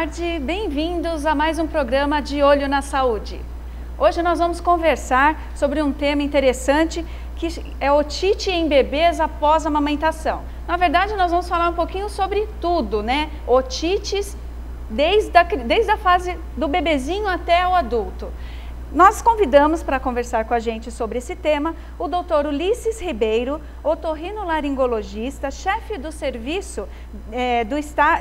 tarde, bem-vindos a mais um programa De Olho na Saúde. Hoje nós vamos conversar sobre um tema interessante que é otite em bebês após a amamentação. Na verdade, nós vamos falar um pouquinho sobre tudo, né? Otites desde a fase do bebezinho até o adulto. Nós convidamos para conversar com a gente sobre esse tema o Dr. Ulisses Ribeiro, otorrinolaringologista, chefe do serviço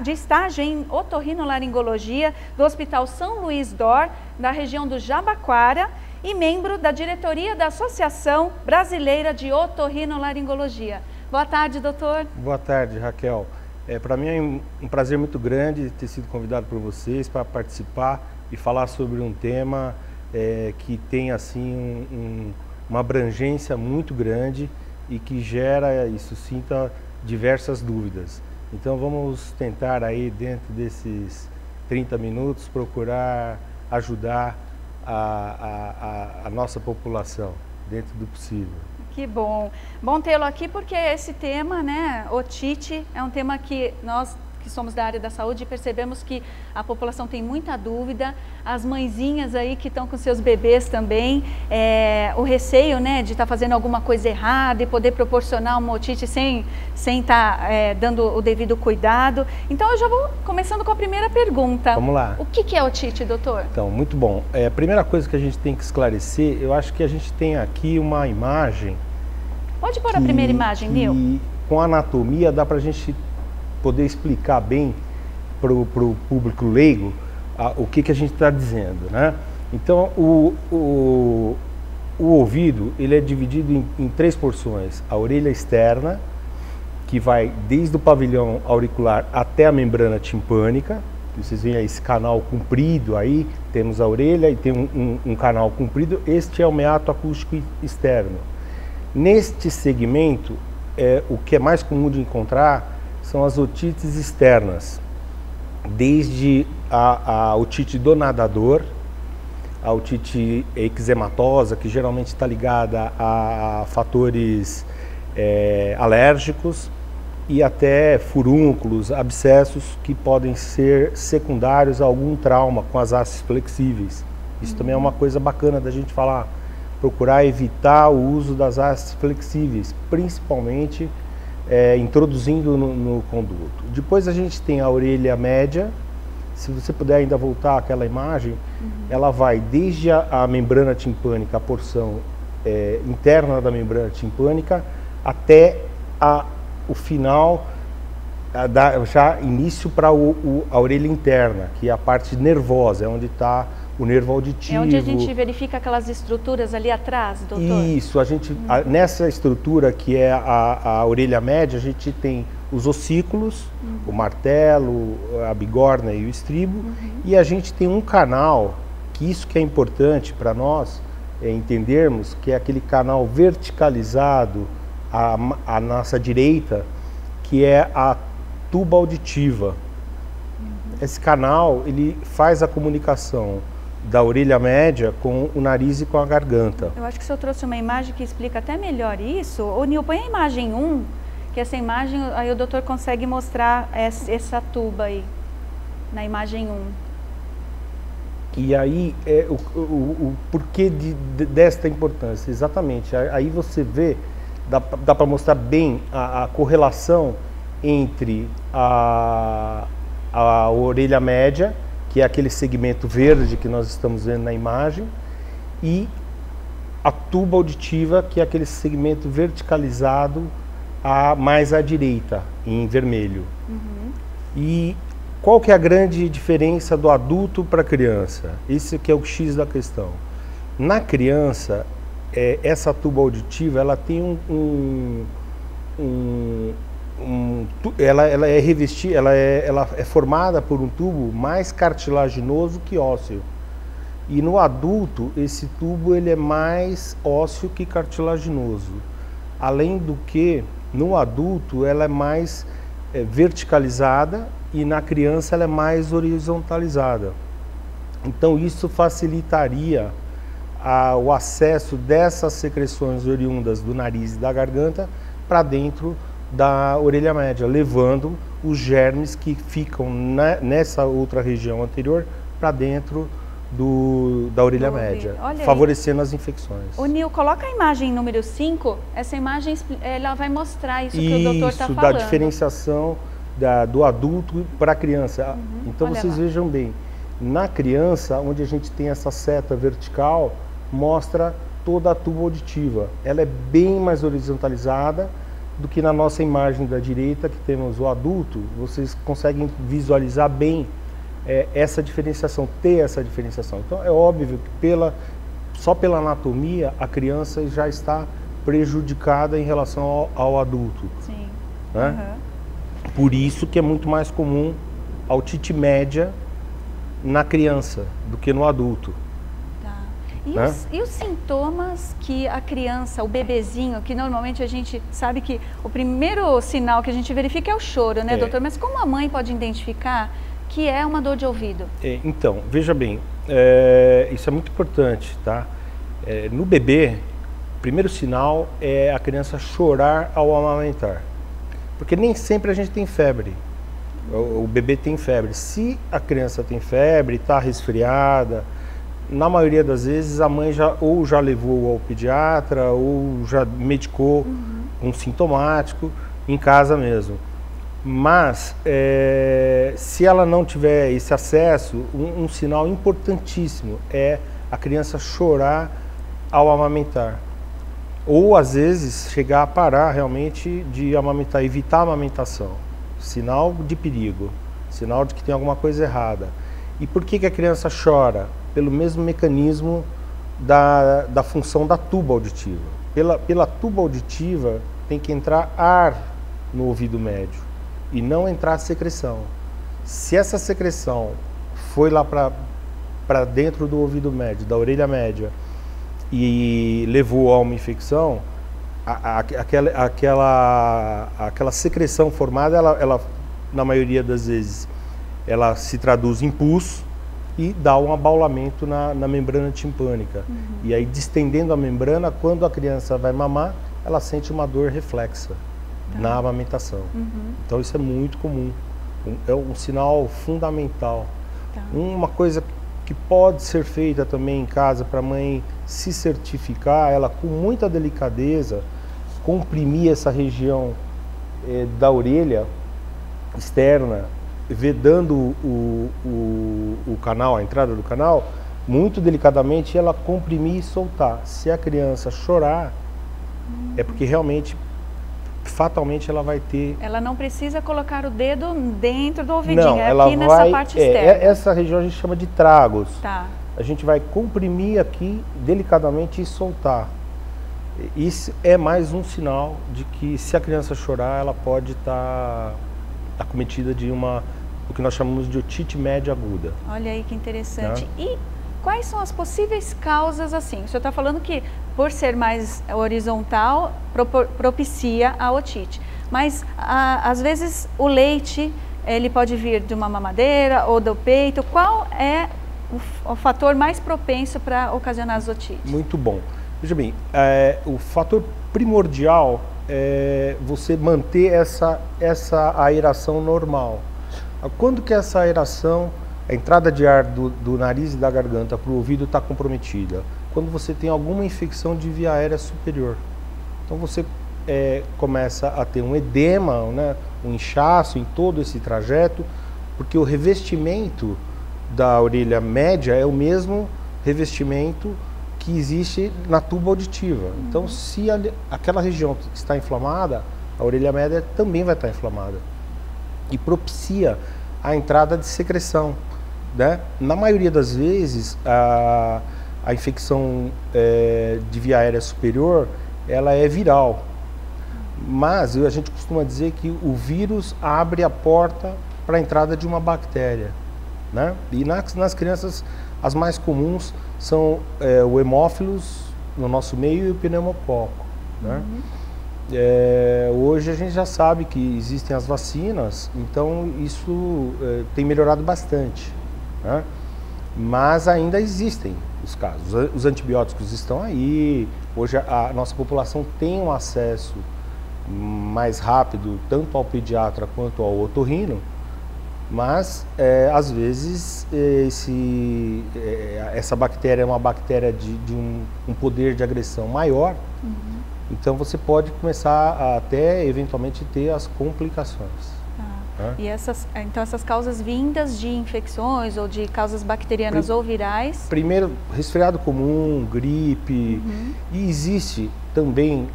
de estágio em otorrinolaringologia do Hospital São Luís d'Or, da região do Jabaquara, e membro da diretoria da Associação Brasileira de Otorrinolaringologia. Boa tarde, doutor. Boa tarde, Raquel. Para mim é um prazer muito grande ter sido convidado por vocês para participar e falar sobre um tema que tem assim uma abrangência muito grande e que gera e suscita diversas dúvidas. Então vamos tentar aí dentro desses 30 minutos procurar ajudar a nossa população dentro do possível. Que bom. Bom tê-lo aqui porque esse tema, né, otite, é um tema que nós que somos da área da saúde percebemos que a população tem muita dúvida, as mãezinhas aí que estão com seus bebês também, o receio, né, de estar fazendo alguma coisa errada e poder proporcionar uma otite sem estar dando o devido cuidado. Então eu já vou começando com a primeira pergunta. Vamos lá. O que é otite, doutor? Então, muito bom. A primeira coisa que a gente tem que esclarecer, eu acho que a gente tem aqui uma imagem. Pode pôr a primeira imagem, Nil? Com a anatomia dá para a gente poder explicar bem para o público leigo o que a gente está dizendo, né? Então, o ouvido ele é dividido em três porções: a orelha externa, que vai desde o pavilhão auricular até a membrana timpânica. Vocês veem aí esse canal comprido aí, temos a orelha e tem um canal comprido. Este é o meato acústico externo. Neste segmento, o que é mais comum de encontrar são as otites externas, desde a otite do nadador, a otite eczematosa, que geralmente está ligada a fatores alérgicos, e até furúnculos, abscessos que podem ser secundários a algum trauma com as hastes flexíveis. Isso também é uma coisa bacana da gente falar, procurar evitar o uso das hastes flexíveis, principalmente introduzindo no conduto. Depois a gente tem a orelha média. Se você puder ainda voltar àquela imagem, ela vai desde a membrana timpânica, a porção interna da membrana timpânica, até o final, já início para a orelha interna, que é a parte nervosa, é onde está o nervo auditivo. É onde a gente verifica aquelas estruturas ali atrás, doutor? Isso, nessa estrutura que é a orelha média, a gente tem os ossículos, o martelo, a bigorna e o estribo, e a gente tem um canal, que isso que é importante para nós entendermos, que é aquele canal verticalizado à nossa direita, que é a tuba auditiva. Esse canal, ele faz a comunicação da orelha média com o nariz e com a garganta. Eu acho que o senhor trouxe uma imagem que explica até melhor isso. Ô Nil, põe a imagem 1, que essa imagem, aí o doutor consegue mostrar essa tuba aí, na imagem 1. E aí, o porquê desta importância? Exatamente, aí você vê, dá para mostrar bem a correlação entre a orelha média, que é aquele segmento verde que nós estamos vendo na imagem, e a tuba auditiva, que é aquele segmento verticalizado mais à direita, em vermelho. E qual que é a grande diferença do adulto para a criança? Esse que é o X da questão. Na criança, essa tuba auditiva, ela tem ela é revestida, ela é formada por um tubo mais cartilaginoso que ósseo. E no adulto, esse tubo ele é mais ósseo que cartilaginoso. Além do que, no adulto, ela é mais verticalizada e na criança ela é mais horizontalizada. Então isso facilitaria o acesso dessas secreções oriundas do nariz e da garganta para dentro da orelha média, levando os germes que ficam nessa outra região anterior para dentro da orelha média, favorecendo as infecções. O Nil, coloca a imagem número 5, essa imagem ela vai mostrar isso que o doutor está falando. Isso, da diferenciação do adulto para a criança. Então vocês vejam bem, na criança, onde a gente tem essa seta vertical, mostra toda a tuba auditiva. Ela é bem mais horizontalizada do que na nossa imagem da direita, que temos o adulto. Vocês conseguem visualizar bem essa diferenciação, ter essa diferenciação. Então é óbvio que só pela anatomia a criança já está prejudicada em relação ao adulto. Sim. Né? Por isso que é muito mais comum a otite média na criança do que no adulto. Tá. E os sintomas que a criança, o bebezinho, que normalmente a gente sabe que o primeiro sinal que a gente verifica é o choro, né, doutor? Mas como a mãe pode identificar que é uma dor de ouvido? Então, veja bem, isso é muito importante, tá? No bebê, o primeiro sinal é a criança chorar ao amamentar. Porque nem sempre a gente tem febre, o bebê tem febre. Se a criança tem febre, está resfriada, na maioria das vezes a mãe ou já levou ao pediatra ou já medicou um sintomático em casa mesmo. Mas se ela não tiver esse acesso, um sinal importantíssimo é a criança chorar ao amamentar. Ou às vezes chegar a parar realmente de amamentar, evitar a amamentação. Sinal de perigo, sinal de que tem alguma coisa errada. E por que a criança chora? Pelo mesmo mecanismo da função da tuba auditiva. Pela tuba auditiva tem que entrar ar no ouvido médio e não entrar secreção. Se essa secreção foi lá para dentro do ouvido médio, da orelha média, e levou a uma infecção, aquela secreção formada, ela, na maioria das vezes, ela se traduz em pus e dá um abaulamento na membrana timpânica. E aí, distendendo a membrana, quando a criança vai mamar, ela sente uma dor reflexa na amamentação. Então isso é muito comum, é um sinal fundamental. Uma coisa que pode ser feita também em casa para a mãe se certificar, ela com muita delicadeza comprimir essa região da orelha externa, vedando o canal, a entrada do canal, muito delicadamente ela comprimir e soltar. Se a criança chorar, é porque realmente, fatalmente ela vai ter... Ela não precisa colocar o dedo dentro do ouvidinho, não, ela aqui nessa parte externa. Essa região a gente chama de tragos. Tá. A gente vai comprimir aqui delicadamente e soltar. Isso é mais um sinal de que se a criança chorar, ela pode estar acometida de o que nós chamamos de otite média aguda. Olha aí que interessante. E quais são as possíveis causas assim? O senhor está falando que por ser mais horizontal propicia a otite, mas às vezes o leite ele pode vir de uma mamadeira ou do peito. Qual é o fator mais propenso para ocasionar as otites? Muito bom. Veja bem, o fator primordial é você manter essa aeração normal. Quando que essa aeração, a entrada de ar do nariz e da garganta para o ouvido está comprometida? Quando você tem alguma infecção de via aérea superior. Então você começa a ter um edema, né, um inchaço em todo esse trajeto, porque o revestimento da orelha média é o mesmo revestimento que existe na tuba auditiva. Então, se aquela região está inflamada, a orelha média também vai estar inflamada. E propicia a entrada de secreção, né? Na maioria das vezes, a infecção de via aérea superior, ela é viral. Mas a gente costuma dizer que o vírus abre a porta para a entrada de uma bactéria, né? E nas crianças, as mais comuns são o hemófilos no nosso meio e o pneumococo, né? Hoje a gente já sabe que existem as vacinas, então isso tem melhorado bastante, né? Mas ainda existem os casos. Os antibióticos estão aí, hoje a nossa população tem um acesso mais rápido tanto ao pediatra quanto ao otorrino, mas às vezes essa bactéria é uma bactéria de um poder de agressão maior, então você pode começar a até eventualmente ter as complicações. E então essas causas vindas de infecções ou de causas bacterianas ou virais? Primeiro, resfriado comum, gripe, e existe também,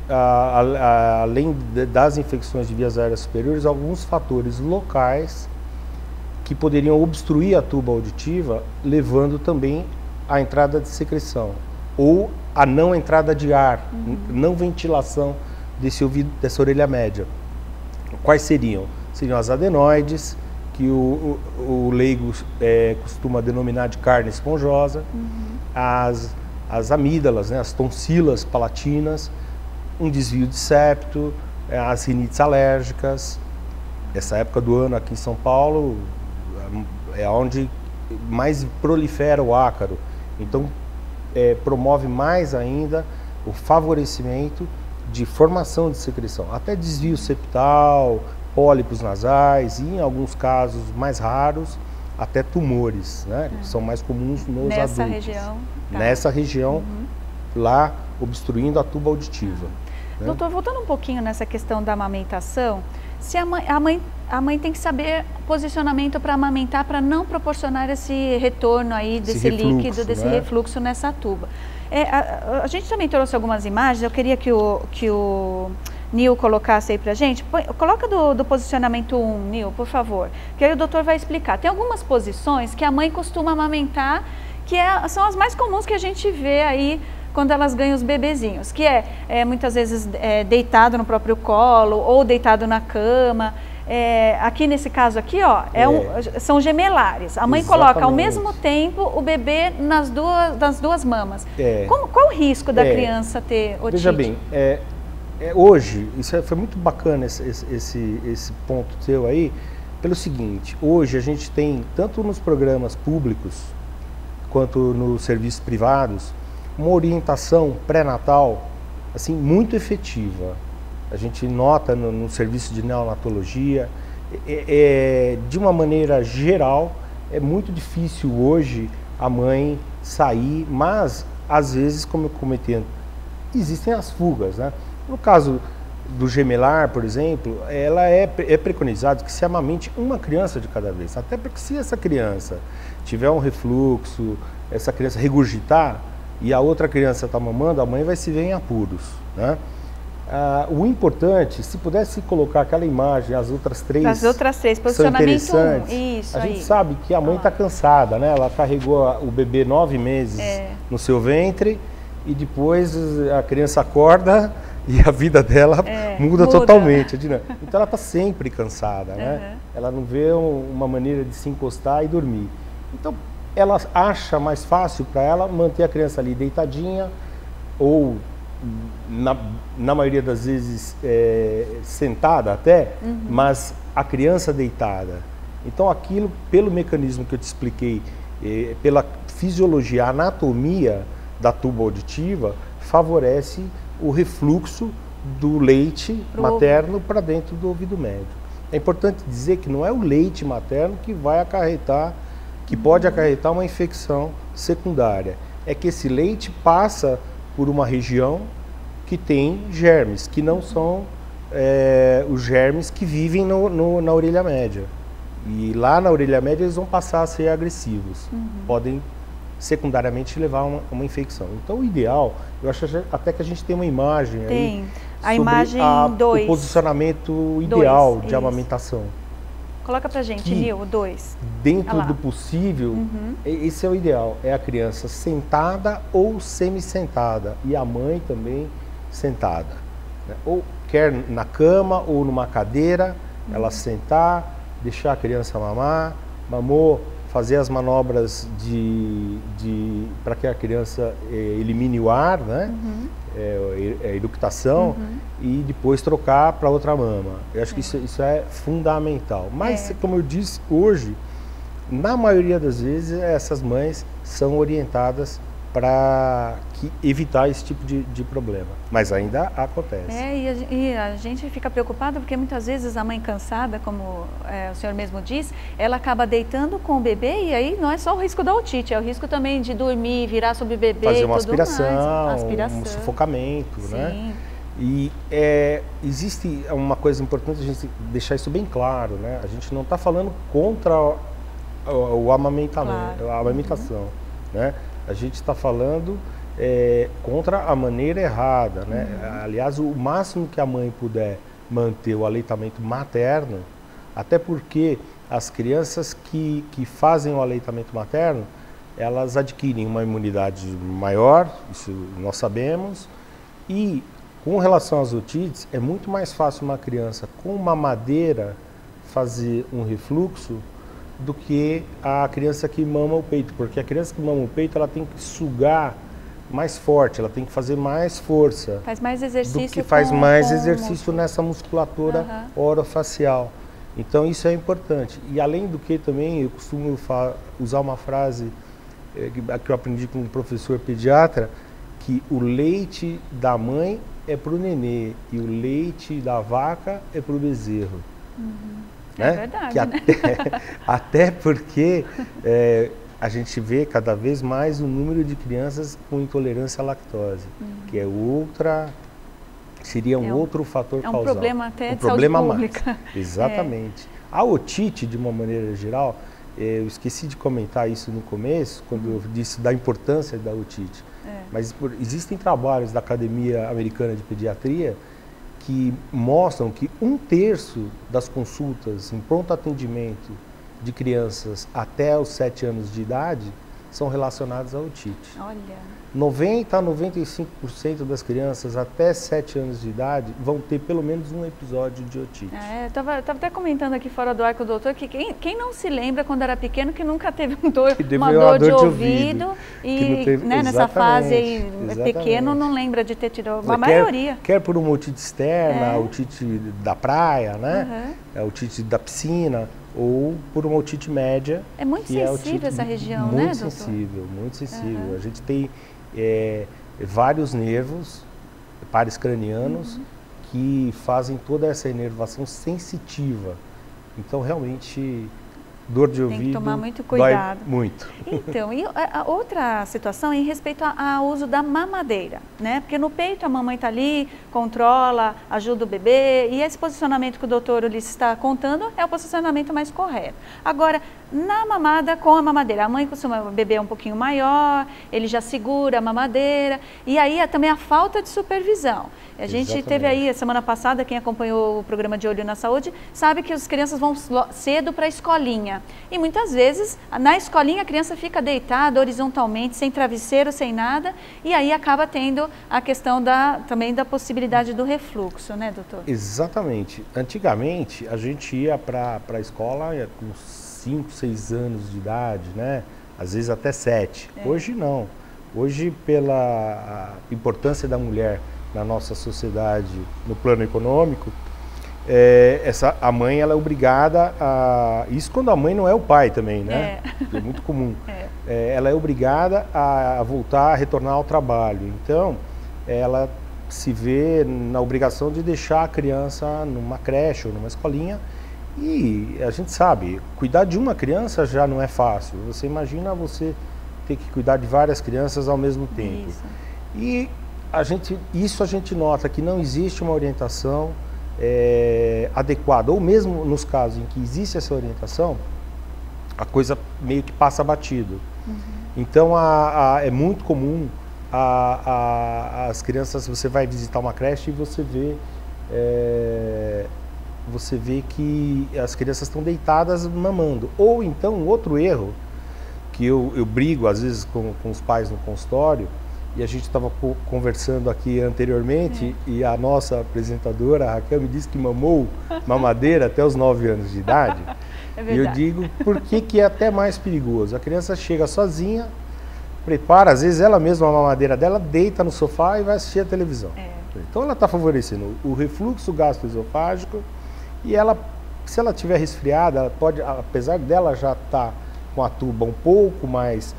além das infecções de vias aéreas superiores, alguns fatores locais que poderiam obstruir a tuba auditiva, levando também à entrada de secreção ou a não entrada de ar, não ventilação desse ouvido, dessa orelha média. Quais seriam? Seriam as adenoides, que o leigo costuma denominar de carne esponjosa, as amígdalas, né, as tonsilas palatinas, um desvio de septo, as rinites alérgicas. Essa época do ano aqui em São Paulo é onde mais prolifera o ácaro, então promove mais ainda o favorecimento de formação de secreção, até desvio septal, pólipos nasais e, em alguns casos mais raros, até tumores, né? Que são mais comuns nos nessa adultos. Região, tá. Nessa região, lá obstruindo a tuba auditiva. Né? Doutor, voltando um pouquinho nessa questão da amamentação, se a mãe tem que saber posicionamento para amamentar, para não proporcionar esse retorno aí desse líquido, desse refluxo nessa tuba. A gente também trouxe algumas imagens, eu queria que o Nil colocasse aí pra gente. Coloca do posicionamento 1, Nil, por favor, que aí o doutor vai explicar. Tem algumas posições que a mãe costuma amamentar, que são as mais comuns que a gente vê aí quando elas ganham os bebezinhos, que muitas vezes deitado no próprio colo ou deitado na cama. Aqui nesse caso aqui, ó, são gemelares. A mãe coloca ao mesmo tempo o bebê nas duas mamas. Qual o risco da criança ter otite? Veja bem, hoje, foi muito bacana esse ponto seu aí, pelo seguinte: hoje a gente tem, tanto nos programas públicos quanto nos serviços privados, uma orientação pré-natal assim, muito efetiva. A gente nota no serviço de neonatologia, de uma maneira geral, é muito difícil hoje a mãe sair, mas às vezes, como eu comentei, existem as fugas, né? No caso do gemelar, por exemplo, ela é preconizado que se amamente uma criança de cada vez, até porque se essa criança tiver um refluxo, essa criança regurgitar e a outra criança está mamando, a mãe vai se ver em apuros, né? O importante, se pudesse colocar aquela imagem, as outras três posicionamento 1, isso a gente sabe que a mãe está cansada, né? Ela carregou o bebê 9 meses no seu ventre e depois a criança acorda e a vida dela muda totalmente. Então ela está sempre cansada, né? Ela não vê uma maneira de se encostar e dormir. Então ela acha mais fácil para ela manter a criança ali deitadinha ou, na maioria das vezes, sentada até, mas a criança deitada. Então aquilo, pelo mecanismo que eu te expliquei, pela fisiologia, a anatomia da tuba auditiva, favorece o refluxo do leite materno para dentro do ouvido médio. É importante dizer que não é o leite materno que vai acarretar, que pode acarretar uma infecção secundária. É que esse leite passa por uma região que tem germes, que não são os germes que vivem na orelha média. E lá na orelha média eles vão passar a ser agressivos. Podem secundariamente levar a uma infecção. Então o ideal, eu acho até que a gente tem uma imagem aí a imagem 2, o posicionamento ideal de amamentação. Coloca pra gente, Nil, o 2. Dentro do possível, esse é o ideal, é a criança sentada ou semi-sentada e a mãe também sentada, né? Ou quer na cama ou numa cadeira, ela sentar, deixar a criança mamar, mamou, fazer as manobras para que a criança elimine o ar, né? A eructação, e depois trocar para outra mama. Eu acho que isso é fundamental. Mas, como eu disse, hoje, na maioria das vezes, essas mães são orientadas para evitar esse tipo de problema. Mas ainda acontece. E a gente fica preocupado porque muitas vezes a mãe cansada, como o senhor mesmo disse, ela acaba deitando com o bebê e aí não é só o risco da otite, é o risco também de dormir, virar sobre o bebê fazer e uma tudo aspiração, um sufocamento, Sim. né? E existe uma coisa importante a gente deixar isso bem claro, né? A gente não está falando contra o amamentamento, a amamentação, né? A gente está falando contra a maneira errada, né? Aliás, o máximo que a mãe puder manter o aleitamento materno, até porque as crianças que fazem o aleitamento materno, elas adquirem uma imunidade maior, isso nós sabemos, e com relação às otites, é muito mais fácil uma criança com mamadeira fazer um refluxo do que a criança que mama o peito, porque a criança que mama o peito, ela tem que sugar mais forte, ela tem que fazer mais força. Faz mais exercício. Do que faz mais exercício nessa musculatura orofacial. Então isso é importante. E além do que também, eu costumo usar uma frase que eu aprendi com um professor pediatra, que o leite da mãe é para o nenê e o leite da vaca é para o bezerro. Né? É verdade, até porque a gente vê cada vez mais o número de crianças com intolerância à lactose, que é seria outro fator causal. É um problema até de saúde pública. Exatamente. A otite, de uma maneira geral, eu esqueci de comentar isso no começo, quando eu disse da importância da otite. Mas existem trabalhos da Academia Americana de Pediatria que mostram que 1/3 das consultas em pronto atendimento de crianças até os 7 anos de idade são relacionadas à otite. Olha. 90 a 95% das crianças até 7 anos de idade vão ter pelo menos um episódio de otite. Eu estava até comentando aqui fora do ar com o doutor que quem não se lembra quando era pequeno que nunca teve uma dor de ouvido e teve, nessa fase aí, pequeno não lembra de ter tido a maioria. Quer por uma otite externa, a otite da praia, né? A otite da piscina, ou por uma otite média. É muito sensível essa região, né, doutor? Muito sensível. A gente tem vários nervos, pares cranianos, que fazem toda essa inervação sensitiva. Então, realmente, dor de ouvido... Tem que tomar muito cuidado. Dói muito. Então, e a outra situação é em respeito ao uso da mamadeira, né? Porque no peito a mamãe está ali, controla, ajuda o bebê, e esse posicionamento que o doutor Ulisses está contando é o posicionamento mais correto. Agora, na mamada com a mamadeira, a mãe costuma, o bebê é um pouquinho maior, ele já segura a mamadeira, e aí também a falta de supervisão. A gente teve aí, a semana passada, quem acompanhou o programa de Olho na Saúde, sabe que as crianças vão cedo para a escolinha. E muitas vezes, na escolinha, a criança fica deitada horizontalmente, sem travesseiro, sem nada, e aí acaba tendo a questão também da possibilidade do refluxo, né, doutor? Exatamente. Antigamente, a gente ia para a escola com 5, 6 anos de idade, né? Às vezes até 7. Hoje não. Hoje, pela importância da mulher na nossa sociedade, no plano econômico, a mãe ela é obrigada a... Isso quando a mãe não é o pai também, né? É muito comum. Ela é obrigada a voltar, a retornar ao trabalho. Então, ela se vê na obrigação de deixar a criança numa creche ou numa escolinha. E a gente sabe, cuidar de uma criança já não é fácil. Você imagina você ter que cuidar de várias crianças ao mesmo tempo. Isso. E a gente nota que não existe uma orientação adequada, ou mesmo nos casos em que existe essa orientação, a coisa meio que passa batido. Então é muito comum as crianças, você vai visitar uma creche e você vê que as crianças estão deitadas mamando. Ou então, um outro erro, que eu brigo às vezes com os pais no consultório, e a gente estava conversando aqui anteriormente, e a nossa apresentadora, a Raquel, me disse que mamou mamadeira até os 9 anos de idade. E eu digo, por que é até mais perigoso? A criança chega sozinha, prepara, às vezes ela mesma, a mamadeira dela, deita no sofá e vai assistir a televisão. Então ela está favorecendo o refluxo gastroesofágico, e ela, se ela estiver resfriada, ela pode, apesar dela já estar com a tuba um pouco mais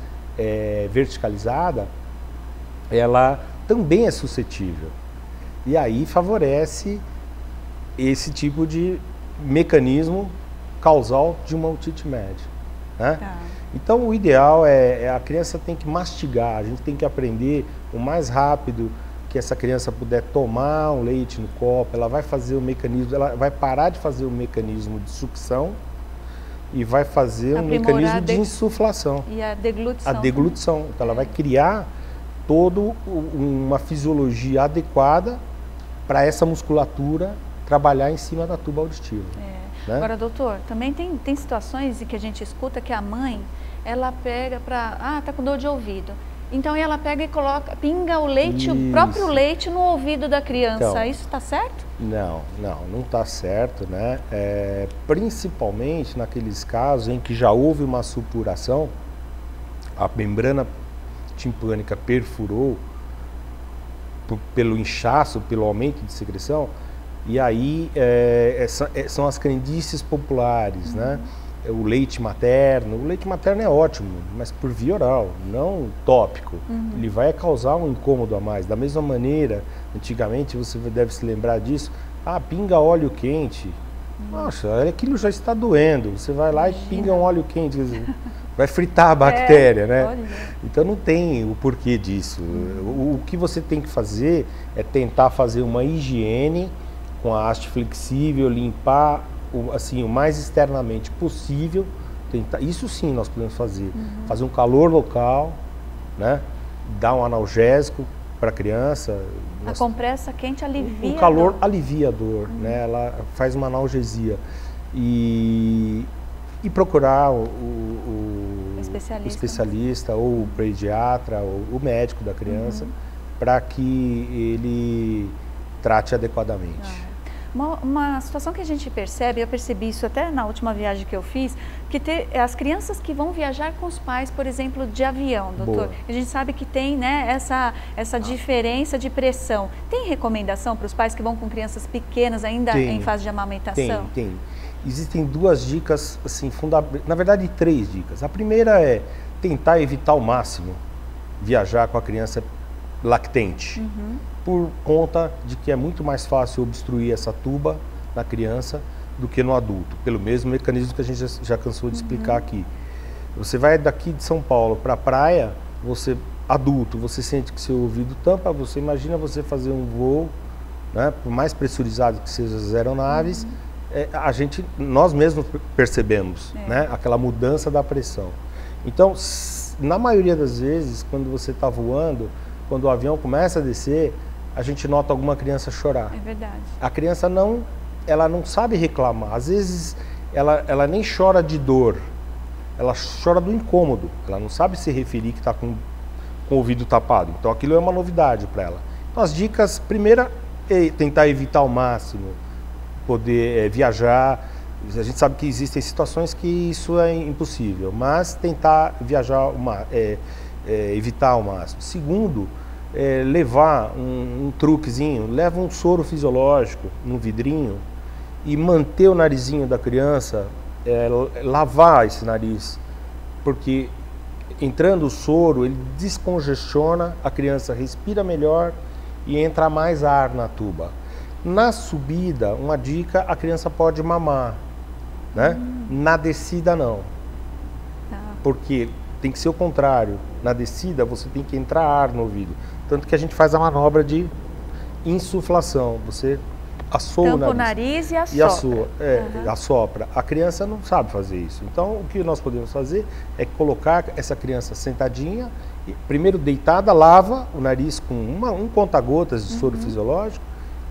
verticalizada, ela também é suscetível. E aí favorece esse tipo de mecanismo causal de uma otite média, né? Tá. Então o ideal é a criança tem que mastigar, a gente tem que aprender o mais rápido que essa criança puder tomar um leite no copo, ela vai fazer o mecanismo, ela vai parar de fazer o mecanismo de sucção e vai fazer um mecanismo de insuflação. E a deglutição. A deglutição. Então ela vai criar toda uma fisiologia adequada para essa musculatura trabalhar em cima da tuba auditiva. Né? Agora, doutor, também tem situações em que a gente escuta que a mãe, ela pega para... tá com dor de ouvido. Então ela pega e pinga o leite, o próprio leite no ouvido da criança. Então, isso está certo? Não está certo, né? Principalmente naqueles casos em que já houve uma supuração, a membrana timpânica perfurou pelo inchaço, pelo aumento de secreção, e aí são as crendices populares, né? O leite materno é ótimo, mas por via oral, não tópico. Ele vai causar um incômodo a mais. Da mesma maneira, antigamente, você deve se lembrar disso, pinga óleo quente. Nossa, aquilo já está doendo. Você vai lá e pinga um óleo quente, quer dizer, vai fritar a bactéria, né? Então não tem o porquê disso. O que você tem que fazer é tentar fazer uma higiene com a haste flexível, limpar assim, o mais externamente possível, isso sim nós podemos fazer. Fazer um calor local, né? Dar um analgésico para a criança. A compressa quente alivia o calor alivia a dor, né? Ela faz uma analgesia. E procurar o especialista ou o pediatra ou o médico da criança para que ele trate adequadamente. Uma situação que a gente percebe, eu percebi isso até na última viagem que eu fiz, que as crianças que vão viajar com os pais, por exemplo, de avião, doutor, Boa. A gente sabe que tem, né, essa diferença de pressão. Tem recomendação para os pais que vão com crianças pequenas ainda em fase de amamentação? Tem. Existem 2 dicas, assim, na verdade 3 dicas. A primeira é tentar evitar ao máximo viajar com a criança lactente. Por conta de que é muito mais fácil obstruir essa tuba na criança do que no adulto, pelo mesmo mecanismo que a gente já cansou de explicar aqui. Você vai daqui de São Paulo para a praia, adulto, você sente que seu ouvido tampa, você imagina você fazer um voo, né, por mais pressurizado que sejam as aeronaves, nós mesmos percebemos, né, aquela mudança da pressão. Então, na maioria das vezes, quando você está voando, quando o avião começa a descer, a gente nota alguma criança chorar. É verdade. A criança ela não sabe reclamar. Às vezes ela nem chora de dor, ela chora do incômodo. Ela não sabe se referir que está com o ouvido tapado. Então aquilo é uma novidade para ela. Então as dicas, primeira, é tentar evitar ao máximo poder viajar. A gente sabe que existem situações que isso é impossível, mas tentar viajar, evitar ao máximo. Segundo, levar um truquezinho, leva um soro fisiológico num vidrinho e manter o narizinho da criança, lavar esse nariz, porque entrando o soro, ele descongestiona, a criança respira melhor e entra mais ar na tuba. Na subida, uma dica, a criança pode mamar, né? Na descida não, porque tem que ser o contrário. Na descida você tem que entrar ar no ouvido. Tanto que a gente faz a manobra de insuflação. Você assopra o nariz e assopra. Assopra. A criança não sabe fazer isso. Então o que nós podemos fazer é colocar essa criança sentadinha, primeiro deitada, lava o nariz com um conta-gotas de soro fisiológico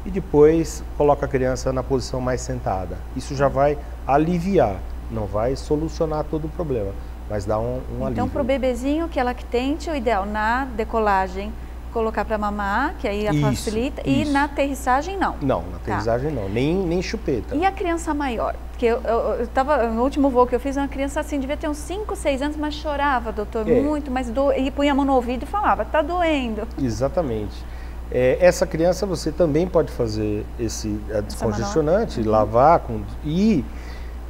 e depois coloca a criança na posição mais sentada. Isso já vai aliviar, não vai solucionar todo o problema, mas dá um alívio. Então, para o bebezinho que é lactente, o ideal na decolagem colocar para mamar, que aí facilita, e na aterrissagem não. Não, na aterrissagem não, nem chupeta. E a criança maior? Porque eu estava, no último voo que eu fiz, uma criança assim, devia ter uns 5, 6 anos, mas chorava, doutor, muito, mas e punha a mão no ouvido e falava, tá doendo. Exatamente. Essa criança você também pode fazer esse descongestionante, lavar e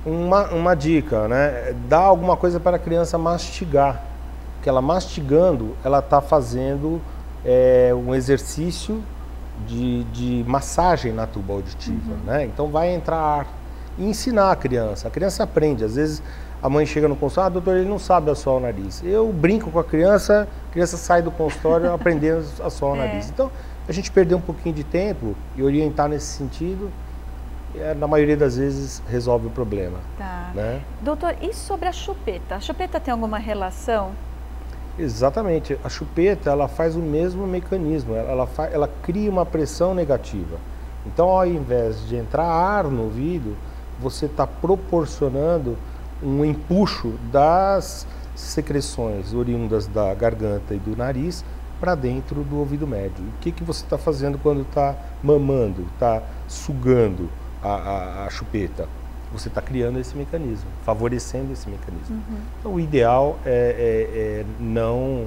uma dica, né? Dá alguma coisa para a criança mastigar, porque ela mastigando, ela está fazendo um exercício de massagem na tuba auditiva, né? Então vai entrar ar e ensinar a criança. A criança aprende. Às vezes a mãe chega no consultório, doutor, ele não sabe assoar o nariz. Eu brinco com a criança sai do consultório aprendendo a assoar o nariz. Então a gente perdeu um pouquinho de tempo e orientar nesse sentido, na maioria das vezes resolve o problema. Tá. Né? Doutor, e sobre a chupeta? A chupeta tem alguma relação? Exatamente. A chupeta, ela faz o mesmo mecanismo. Ela cria uma pressão negativa. Então, ao invés de entrar ar no ouvido, você está proporcionando um empuxo das secreções oriundas da garganta e do nariz para dentro do ouvido médio. O que você está fazendo quando está mamando, está sugando a chupeta? Você está criando esse mecanismo, favorecendo esse mecanismo. Então, o ideal é não...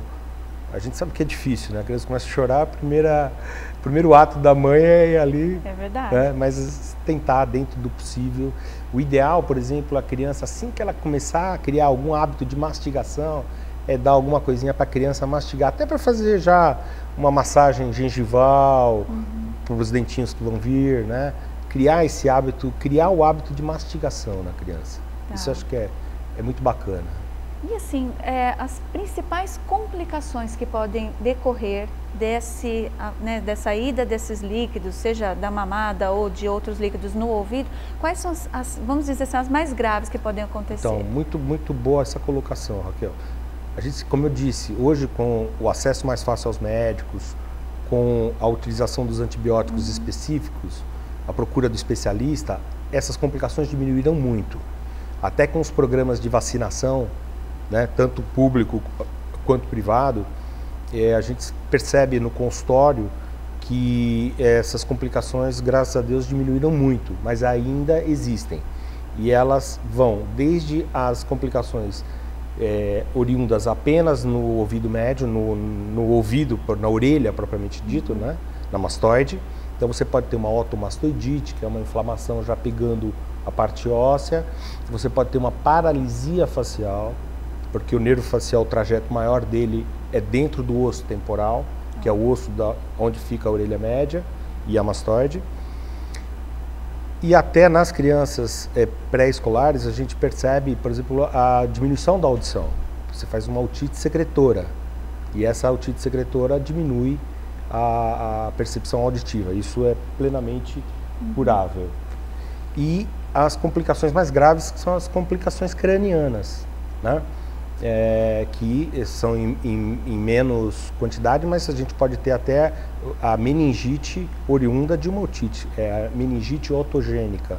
A gente sabe que é difícil, né? A criança começa a chorar, o primeiro ato da mãe é ali... É verdade. Né? Mas tentar, dentro do possível. O ideal, por exemplo, a criança, assim que ela começar a criar algum hábito de mastigação, é dar alguma coisinha para a criança mastigar, até para fazer já uma massagem gengival, para os dentinhos que vão vir, né? Criar esse hábito, criar o hábito de mastigação na criança. Tá. Isso eu acho que é muito bacana. E assim, as principais complicações que podem decorrer dessa ida desses líquidos, seja da mamada ou de outros líquidos no ouvido, quais são vamos dizer assim, as mais graves que podem acontecer? Então, muito boa essa colocação, Raquel. A gente, como eu disse, hoje com o acesso mais fácil aos médicos, com a utilização dos antibióticos específicos, a procura do especialista, essas complicações diminuíram muito. Até com os programas de vacinação, né, tanto público quanto privado, a gente percebe no consultório que essas complicações, graças a Deus, diminuíram muito, mas ainda existem. E elas vão desde as complicações oriundas apenas no ouvido médio, no ouvido, na orelha propriamente dito, né, na mastoide. Então você pode ter uma otomastoidite, que é uma inflamação já pegando a parte óssea. Você pode ter uma paralisia facial, porque o nervo facial, o trajeto maior dele é dentro do osso temporal, que é o osso onde fica a orelha média e a mastoide. E até nas crianças pré-escolares a gente percebe, por exemplo, a diminuição da audição. Você faz uma otite secretora e essa otite secretora diminui a percepção auditiva. Isso é plenamente curável. E as complicações mais graves são as complicações cranianas, né? Que são em menos quantidade, mas a gente pode ter até a meningite oriunda de uma otite, a meningite otogênica,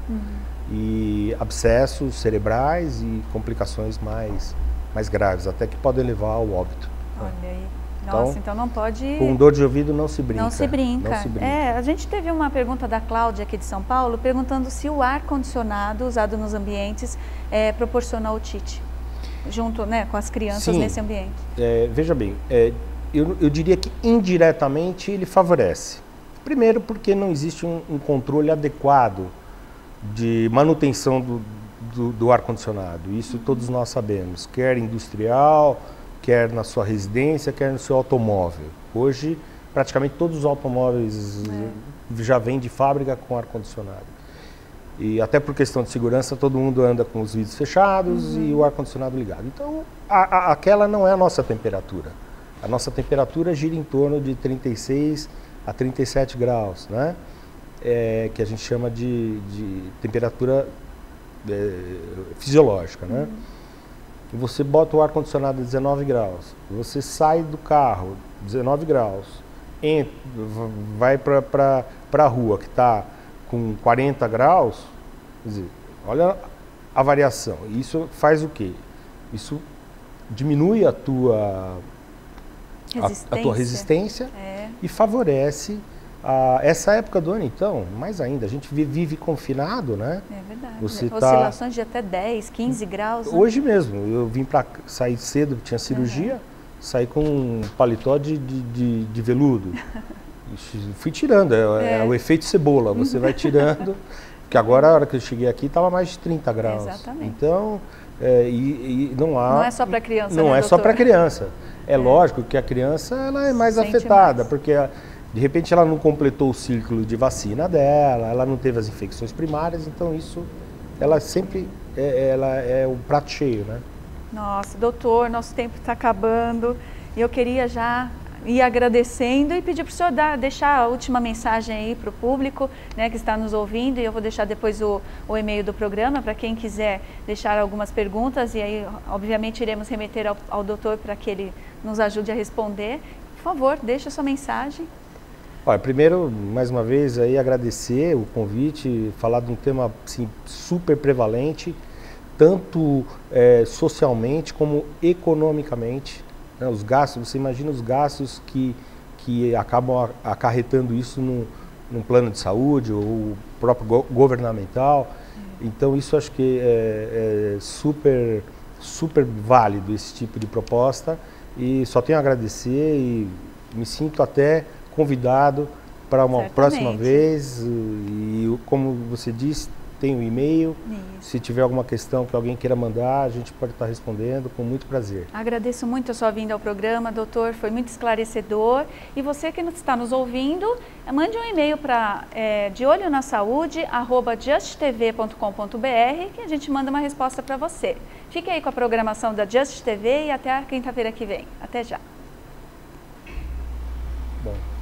e abscessos cerebrais e complicações mais graves, até que podem levar ao óbito. Olha aí. Nossa, então não pode... Com dor de ouvido não se brinca. Não se brinca. Não se brinca. A gente teve uma pergunta da Cláudia aqui de São Paulo, perguntando se o ar-condicionado usado nos ambientes proporciona otite, junto, né, com as crianças. Sim, nesse ambiente. Veja bem, eu diria que indiretamente ele favorece. Primeiro porque não existe um controle adequado de manutenção do ar-condicionado. Isso todos nós sabemos, quer industrial, quer na sua residência, quer no seu automóvel. Hoje, praticamente todos os automóveis já vêm de fábrica com ar-condicionado. E até por questão de segurança, todo mundo anda com os vidros fechados e o ar-condicionado ligado. Então, aquela não é a nossa temperatura. A nossa temperatura gira em torno de 36 a 37 graus, né? Que a gente chama de temperatura fisiológica, né? E você bota o ar-condicionado a 19 graus, você sai do carro, 19 graus, vai para a rua que está com 40 graus, quer dizer, olha a variação. Isso faz o quê? Isso diminui a tua resistência e favorece essa época do ano, então, mais ainda, a gente vive confinado, né? É verdade. Oscilações de até 10, 15 graus. Né? Hoje mesmo, eu vim para sair cedo, tinha cirurgia, saí com um paletó de veludo. Fui tirando, é o efeito cebola, você vai tirando, porque agora, a hora que eu cheguei aqui, estava mais de 30 graus. Exatamente. Então, não é só para criança, Não é só para criança. É lógico que a criança ela é mais afetada, porque de repente ela não completou o ciclo de vacina dela, ela não teve as infecções primárias, então isso, ela sempre ela é o prato cheio, né? Nossa, doutor, nosso tempo está acabando e eu queria já ir agradecendo e pedir para o senhor deixar a última mensagem aí para o público, né, que está nos ouvindo, e eu vou deixar depois o e-mail do programa para quem quiser deixar algumas perguntas, e aí obviamente iremos remeter ao doutor para que ele nos ajude a responder. Por favor, deixe a sua mensagem. Olha, primeiro, mais uma vez, aí, agradecer o convite, falar de um tema assim, super prevalente, tanto socialmente como economicamente. Né, os gastos, você imagina os gastos que acabam acarretando isso num plano de saúde ou próprio governamental. Então isso acho que é super válido esse tipo de proposta, e só tenho a agradecer e me sinto até convidado para uma próxima vez, e como você disse, tem o e-mail. Se tiver alguma questão que alguém queira mandar, a gente pode estar respondendo com muito prazer. Agradeço muito a sua vinda ao programa, doutor, foi muito esclarecedor. E você que está nos ouvindo, mande um e-mail para deolhonasaude@justtv.com.br, que a gente manda uma resposta para você. Fique aí com a programação da Just TV e até a quinta-feira que vem. Até já. Bom.